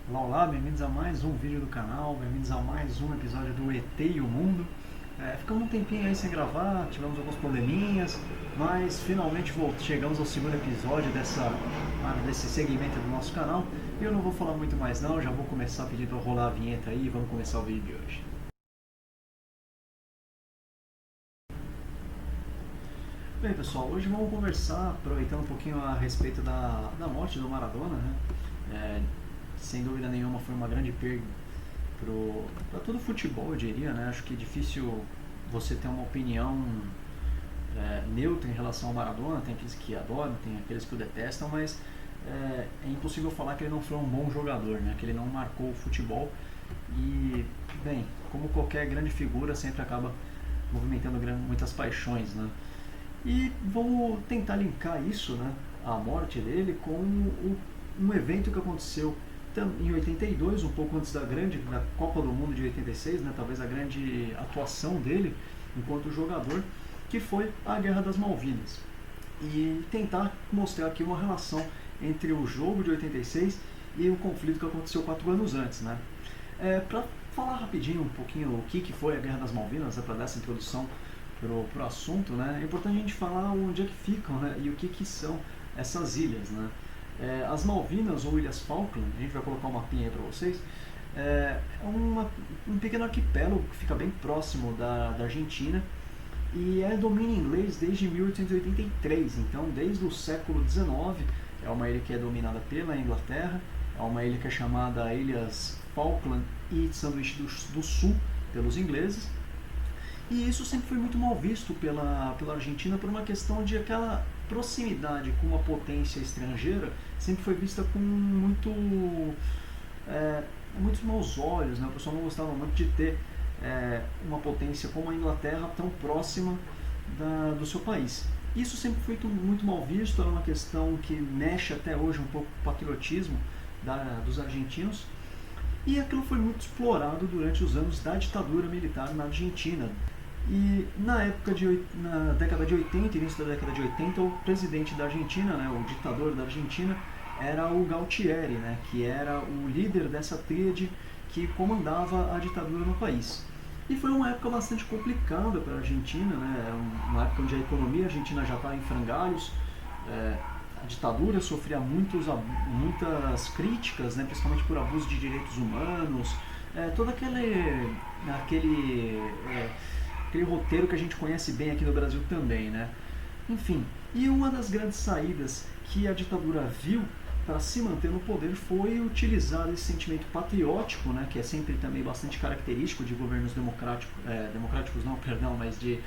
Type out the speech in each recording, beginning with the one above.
Olá, olá, bem-vindos a mais um vídeo do canal, bem-vindos a mais um episódio do ET e o Mundo. Ficamos um tempinho aí sem gravar, tivemos alguns probleminhas, mas finalmente chegamos ao segundo episódio desse segmento do nosso canal. E eu não vou falar muito mais não, já vou começar pedindo para rolar a vinheta aí e vamos começar o vídeo de hoje. Bem pessoal, hoje vamos conversar, aproveitando um pouquinho a respeito da morte do Maradona, né? É, Sem dúvida nenhuma foi uma grande perda para todo o futebol, eu diria, né? Acho que é difícil você ter uma opinião neutra em relação ao Maradona. Tem aqueles que adoram, tem aqueles que o detestam, mas é impossível falar que ele não foi um bom jogador, né? Que ele não marcou o futebol. E, bem, como qualquer grande figura, sempre acaba movimentando muitas paixões, né? E vamos tentar linkar isso, né, a morte dele, com um evento que aconteceu em 82, um pouco antes da Copa do Mundo de 86, né, talvez a grande atuação dele enquanto jogador, que foi a Guerra das Malvinas. E tentar mostrar aqui uma relação entre o jogo de 86 e o conflito que aconteceu 4 anos antes, né? Para falar rapidinho um pouquinho o que foi a Guerra das Malvinas, para dar essa introdução pro assunto, né? É importante a gente falar onde é que ficam, né? E o que são essas ilhas, né? As Malvinas ou Ilhas Falkland, a gente vai colocar um mapinha aí para vocês, um pequeno arquipélago que fica bem próximo da Argentina e é domínio inglês desde 1883, então desde o século XIX. É uma ilha que é dominada pela Inglaterra, é uma ilha que é chamada Ilhas Falkland e Sanduíche do Sul pelos ingleses. E isso sempre foi muito mal visto pela Argentina por uma questão de aquela proximidade com uma potência estrangeira sempre foi vista com muitos maus olhos, né? O pessoal não gostava muito de ter uma potência como a Inglaterra tão próxima do seu país. Isso sempre foi muito mal visto, é uma questão que mexe até hoje um pouco com o patriotismo dos argentinos. E aquilo foi muito explorado durante os anos da ditadura militar na Argentina. E na década de 80, início da década de 80, o presidente da Argentina, né, o ditador da Argentina, era o Galtieri, né, que era o líder dessa tríade que comandava a ditadura no país. E foi uma época bastante complicada para a Argentina, né, era uma época onde a economia argentina já estava em frangalhos, a ditadura sofria muitas críticas, né, principalmente por abuso de direitos humanos, todo aquele roteiro que a gente conhece bem aqui no Brasil também, né? Enfim, e uma das grandes saídas que a ditadura viu para se manter no poder foi utilizar esse sentimento patriótico, né, que é sempre também bastante característico de governos democráticos não, perdão, mas de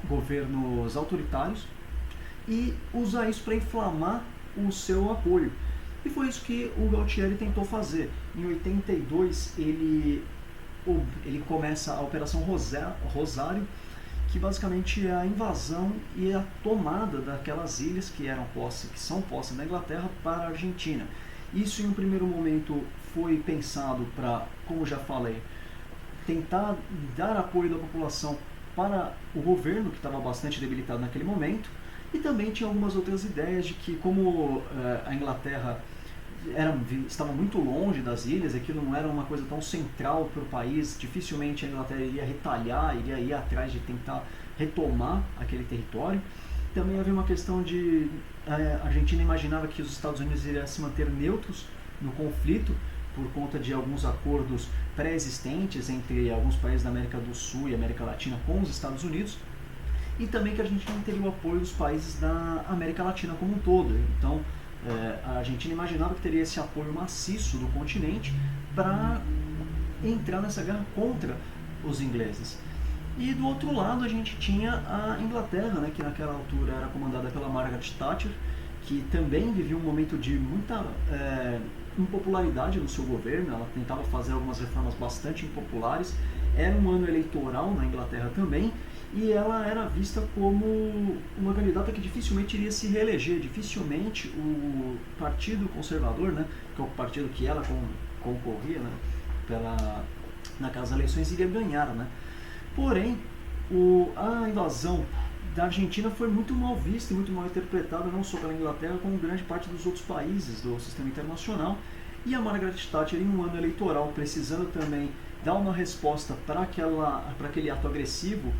governos autoritários, e usar isso para inflamar o seu apoio. E foi isso que o Galtieri tentou fazer. Em 82 ele começa a Operação Rosário, que basicamente é a invasão e a tomada daquelas ilhas que são posse da Inglaterra para a Argentina. Isso em um primeiro momento foi pensado para, como já falei, tentar dar apoio da população para o governo, que estava bastante debilitado naquele momento, e também tinha algumas outras ideias de que, como a Inglaterra estava muito longe das ilhas, aquilo não era uma coisa tão central para o país, dificilmente a Inglaterra iria retalhar, iria ir atrás de tentar retomar aquele território. Também havia uma questão de a Argentina imaginava que os Estados Unidos iriam se manter neutros no conflito por conta de alguns acordos pré-existentes entre alguns países da América do Sul e América Latina com os Estados Unidos, e também que a Argentina teria o apoio dos países da América Latina como um todo. Então, a Argentina imaginava que teria esse apoio maciço do continente para entrar nessa guerra contra os ingleses. E do outro lado a gente tinha a Inglaterra, né, que naquela altura era comandada pela Margaret Thatcher, que também vivia um momento de muita impopularidade no seu governo. Ela tentava fazer algumas reformas bastante impopulares. Era um ano eleitoral na Inglaterra também, e ela era vista como uma candidata que dificilmente iria se reeleger. Dificilmente o Partido Conservador, né, que é o partido que ela concorria, né, naquelas eleições, iria ganhar, né. Porém, a invasão da Argentina foi muito mal vista e muito mal interpretada, não só pela Inglaterra, como grande parte dos outros países do sistema internacional. E a Margaret Thatcher, em um ano eleitoral, precisando também dar uma resposta para aquele ato agressivo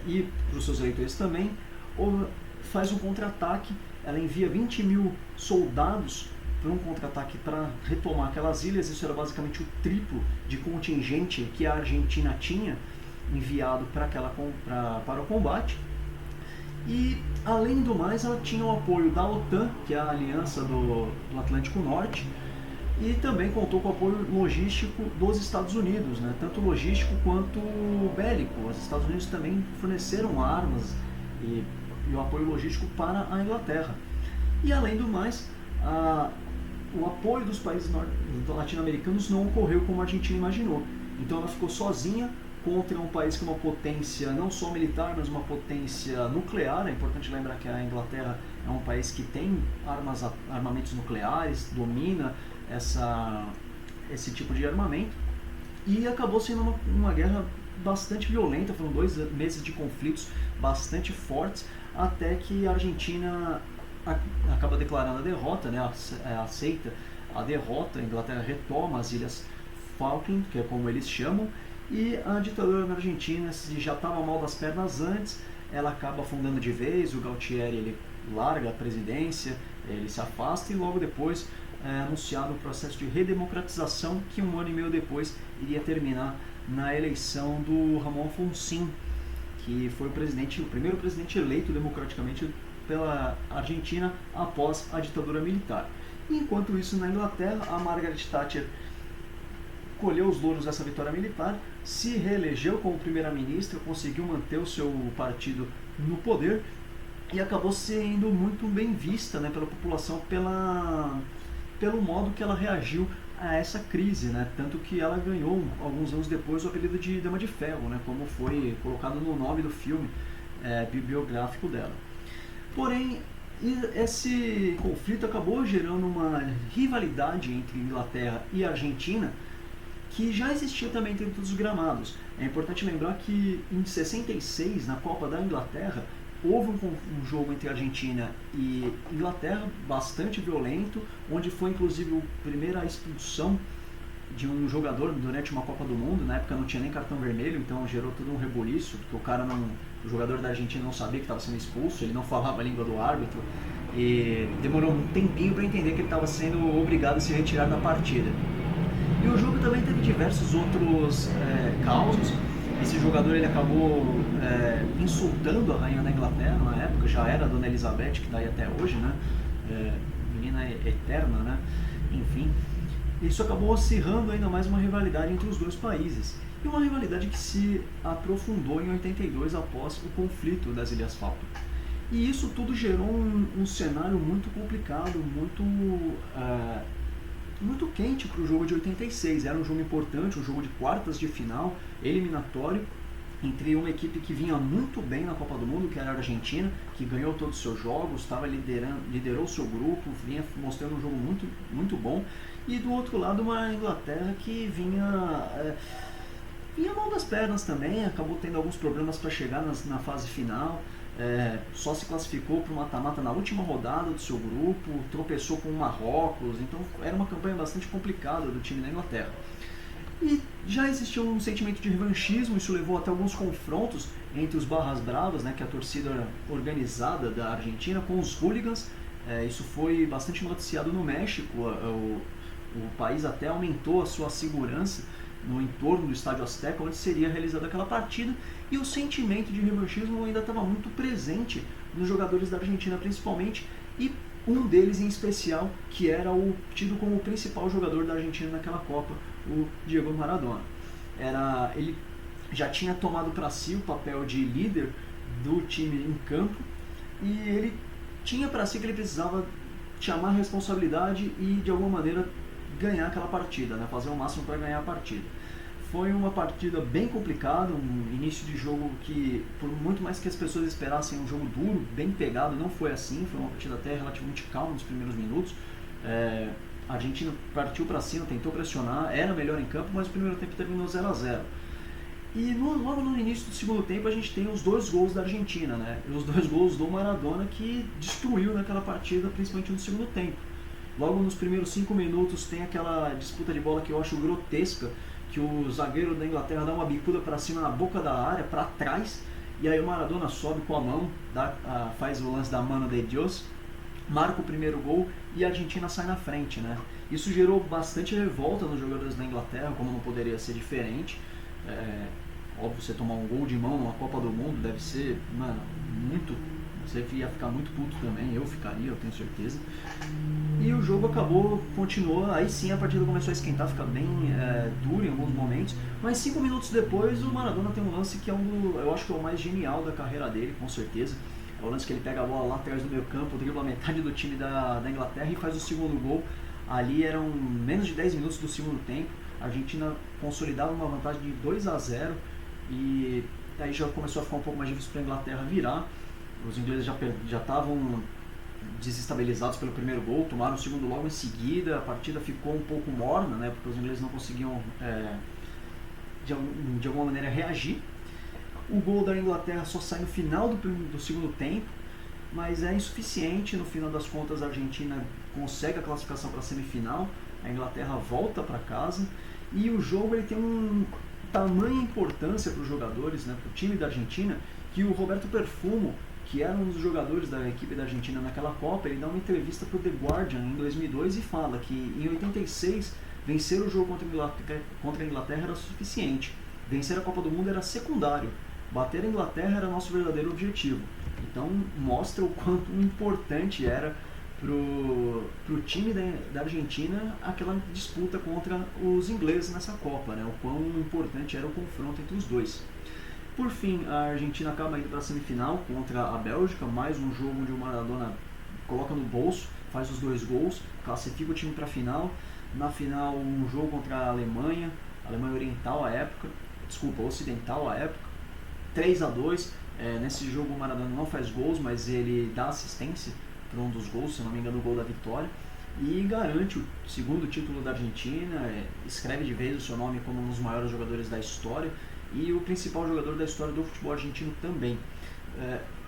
e para os seus eleitores também, faz um contra-ataque. Ela envia 20 mil soldados para um contra-ataque para retomar aquelas ilhas. Isso era basicamente o triplo de contingente que a Argentina tinha enviado para o combate. E, além do mais, ela tinha o apoio da OTAN, que é a aliança do Atlântico Norte, e também contou com o apoio logístico dos Estados Unidos, né? Tanto logístico quanto bélico. Os Estados Unidos também forneceram armas e o apoio logístico para a Inglaterra. E, além do mais, o apoio dos países latino-americanos não ocorreu como a Argentina imaginou. Então ela ficou sozinha contra um país que é uma potência não só militar, mas uma potência nuclear. É importante lembrar que a Inglaterra é um país que tem armamentos nucleares, domina esse tipo de armamento, e acabou sendo uma guerra bastante violenta. Foram 2 meses de conflitos bastante fortes, até que a Argentina acaba declarando a derrota, né? Aceita a derrota. A Inglaterra retoma as Ilhas Falkland, que é como eles chamam, e a ditadura na Argentina, se já estava mal das pernas antes, ela acaba afundando de vez. O Galtieri ele larga a presidência, ele se afasta, e logo depois anunciado o processo de redemocratização, que 1 ano e meio depois iria terminar na eleição do Ramon Alfonsín, que foi o primeiro presidente eleito democraticamente pela Argentina após a ditadura militar. Enquanto isso, na Inglaterra, a Margaret Thatcher colheu os louros dessa vitória militar, se reelegeu como primeira-ministra, conseguiu manter o seu partido no poder e acabou sendo muito bem vista, né, pela população pelo modo que ela reagiu a essa crise, né? Tanto que ela ganhou, alguns anos depois, o apelido de Dama de Ferro, né? Como foi colocado no nome do filme biográfico dela. Porém, esse conflito acabou gerando uma rivalidade entre Inglaterra e Argentina, que já existia também dentro dos gramados. É importante lembrar que em 66, na Copa da Inglaterra, houve um jogo entre Argentina e Inglaterra bastante violento, onde foi inclusive a primeira expulsão de um jogador durante uma Copa do Mundo. Na época não tinha nem cartão vermelho, então gerou todo um rebuliço, porque o jogador da Argentina não sabia que estava sendo expulso, ele não falava a língua do árbitro, e demorou um tempinho para entender que ele estava sendo obrigado a se retirar da partida. E o jogo também teve diversos outros causos. Esse jogador ele acabou insultando a rainha da Inglaterra na época, já era a Dona Elizabeth, que está aí até hoje, né? Menina eterna, né? Enfim, isso acabou acirrando ainda mais uma rivalidade entre os dois países. E uma rivalidade que se aprofundou em 82 após o conflito das Ilhas Falkland. E isso tudo gerou um cenário muito complicado, muito quente para o jogo de 86. Era um jogo importante, um jogo de quartas de final, eliminatório, entre uma equipe que vinha muito bem na Copa do Mundo, que era a Argentina, que ganhou todos os seus jogos, liderou o seu grupo, vinha mostrando um jogo muito, muito bom, e do outro lado uma Inglaterra que vinha mal das pernas também, acabou tendo alguns problemas para chegar na fase final. Só se classificou para o mata-mata na última rodada do seu grupo, tropeçou com o Marrocos, então era uma campanha bastante complicada do time da Inglaterra. E já existia um sentimento de revanchismo, isso levou até alguns confrontos entre os Barras Bravas, né, que é a torcida organizada da Argentina, com os hooligans. Isso foi bastante noticiado no México, o país até aumentou a sua segurança no entorno do Estádio Azteca, onde seria realizada aquela partida, e o sentimento de revanchismo ainda estava muito presente nos jogadores da Argentina principalmente, e um deles em especial, que era tido como o principal jogador da Argentina naquela Copa, o Diego Maradona. Ele já tinha tomado para si o papel de líder do time em campo, e ele tinha para si que ele precisava chamar a responsabilidade e de alguma maneira ganhar aquela partida, né? Fazer o máximo para ganhar a partida. Foi uma partida bem complicada, um início de jogo que, por muito mais que as pessoas esperassem um jogo duro, bem pegado, não foi assim. Foi uma partida até relativamente calma nos primeiros minutos. A Argentina partiu para cima, tentou pressionar, era melhor em campo, mas o primeiro tempo terminou 0-0. E logo no início do segundo tempo a gente tem os 2 gols da Argentina, né? Os 2 gols do Maradona, que destruiu naquela partida, principalmente no segundo tempo. Logo nos primeiros 5 minutos tem aquela disputa de bola que eu acho grotesca, que o zagueiro da Inglaterra dá uma bicuda para cima na boca da área, para trás, e aí o Maradona sobe com a mão, faz o lance da mano de Dios, marca o primeiro gol e a Argentina sai na frente, né? Isso gerou bastante revolta nos jogadores da Inglaterra, como não poderia ser diferente. Óbvio, você tomar um gol de mão numa Copa do Mundo deve ser, mano, muito... Você ia ficar muito puto também, eu ficaria, eu tenho certeza. E o jogo continuou, aí sim a partida começou a esquentar, ficar bem duro em alguns momentos, mas 5 minutos depois o Maradona tem um lance que eu acho que é o mais genial da carreira dele, com certeza. É o lance que ele pega a bola lá atrás do meio campo, dribla a metade do time da Inglaterra e faz o segundo gol. Ali eram menos de 10 minutos do segundo tempo, a Argentina consolidava uma vantagem de 2-0 e aí já começou a ficar um pouco mais difícil para a Inglaterra virar. Os ingleses já estavam desestabilizados pelo primeiro gol, tomaram o segundo logo em seguida, a partida ficou um pouco morna, né, porque os ingleses não conseguiam de alguma maneira reagir. O gol da Inglaterra só sai no final do segundo tempo, mas é insuficiente. No final das contas a Argentina consegue a classificação para a semifinal, a Inglaterra volta para casa e o jogo ele tem tamanha importância para os jogadores, né, para o time da Argentina, que o Roberto Perfumo, que era um dos jogadores da equipe da Argentina naquela Copa, ele dá uma entrevista para o The Guardian em 2002 e fala que em 86 vencer o jogo contra a Inglaterra era suficiente, vencer a Copa do Mundo era secundário, bater a Inglaterra era nosso verdadeiro objetivo. Então mostra o quanto importante era pro time da Argentina aquela disputa contra os ingleses nessa Copa, né? O quão importante era o confronto entre os dois. Por fim, a Argentina acaba indo para a semifinal contra a Bélgica, mais um jogo onde o Maradona coloca no bolso, faz os 2 gols, classifica o time para a final. Na final, um jogo contra a Alemanha Oriental à época, Ocidental à época, 3-2. Nesse jogo o Maradona não faz gols, mas ele dá assistência para um dos gols, se não me engano, o gol da vitória, e garante o segundo título da Argentina, escreve de vez o seu nome como um dos maiores jogadores da história, e o principal jogador da história do futebol argentino também.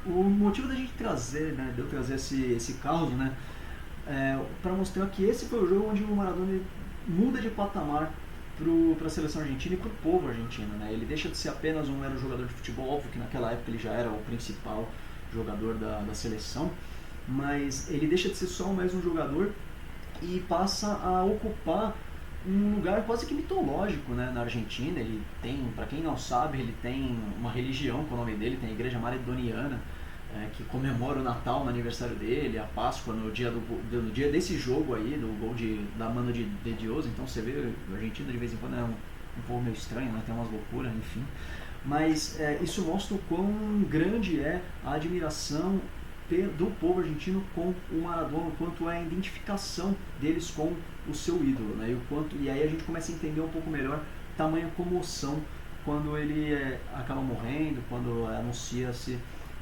O motivo da gente trazer, né, de eu trazer esse caso, né, para mostrar que esse foi o jogo onde o Maradona muda de patamar para a seleção argentina e para o povo argentino, né? Ele deixa de ser apenas um mero jogador de futebol, óbvio que naquela época ele já era o principal jogador da seleção, mas ele deixa de ser só mais um jogador e passa a ocupar um lugar quase que mitológico, né, na Argentina. Ele tem, para quem não sabe, ele tem uma religião com o nome dele, tem a Igreja Maradoniana, que comemora o Natal no aniversário dele, a Páscoa no dia desse jogo aí, do gol da mano de Dios. Então você vê, a Argentina de vez em quando é um povo meio estranho, né, tem umas loucuras, enfim. Mas isso mostra o quão grande é a admiração do povo argentino com o Maradona, o quanto é a identificação deles com o seu ídolo, né? E aí a gente começa a entender um pouco melhor tamanha comoção quando ele acaba morrendo, quando anuncia-se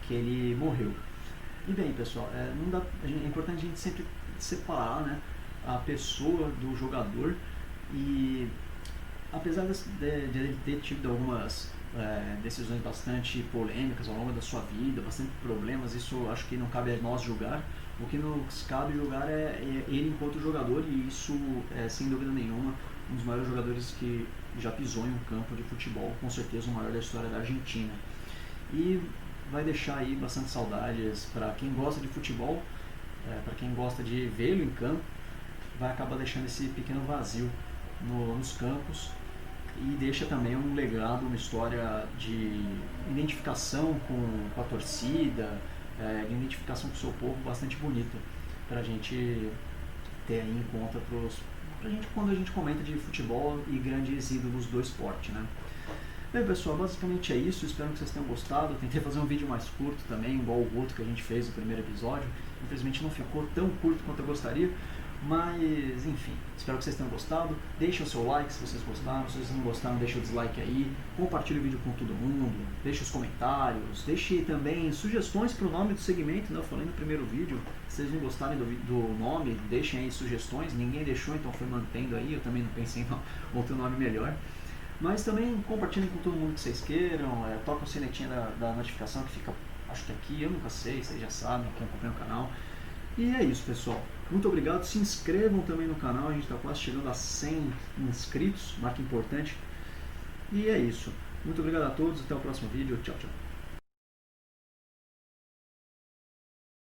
que ele morreu. E bem, pessoal, é importante a gente sempre separar, né, a pessoa do jogador, e apesar de ele ter tido algumas decisões bastante polêmicas ao longo da sua vida, bastante problemas, isso acho que não cabe a nós julgar. O que nos cabe julgar é ele enquanto jogador, e isso é sem dúvida nenhuma um dos maiores jogadores que já pisou em um campo de futebol, com certeza o maior da história da Argentina. E vai deixar aí bastante saudades para quem gosta de futebol, para quem gosta de vê-lo em campo, vai acabar deixando esse pequeno vazio nos campos. E deixa também um legado, uma história de identificação com a torcida, de identificação com o seu povo bastante bonita para a gente ter aí em conta pra gente quando a gente comenta de futebol e grandes ídolos do esporte, né? Bem, pessoal, basicamente é isso. Espero que vocês tenham gostado. Eu tentei fazer um vídeo mais curto também, igual o outro que a gente fez no primeiro episódio. Infelizmente não ficou tão curto quanto eu gostaria, mas enfim, espero que vocês tenham gostado. Deixem o seu like se vocês gostaram, se vocês não gostaram, deixem o dislike aí, compartilhe o vídeo com todo mundo, deixe os comentários, deixe também sugestões para o nome do segmento, né? Eu falei no primeiro vídeo, se vocês não gostarem do nome, deixem aí sugestões, ninguém deixou, então foi mantendo aí, eu também não pensei em outro nome melhor. Mas também compartilhem com todo mundo que vocês queiram, toca o sinetinha da notificação que fica, acho que aqui, eu nunca sei, vocês já sabem, quem acompanha o canal. E é isso, pessoal. Muito obrigado, se inscrevam também no canal, a gente está quase chegando a 100 inscritos, marca importante. E é isso. Muito obrigado a todos, até o próximo vídeo, tchau, tchau.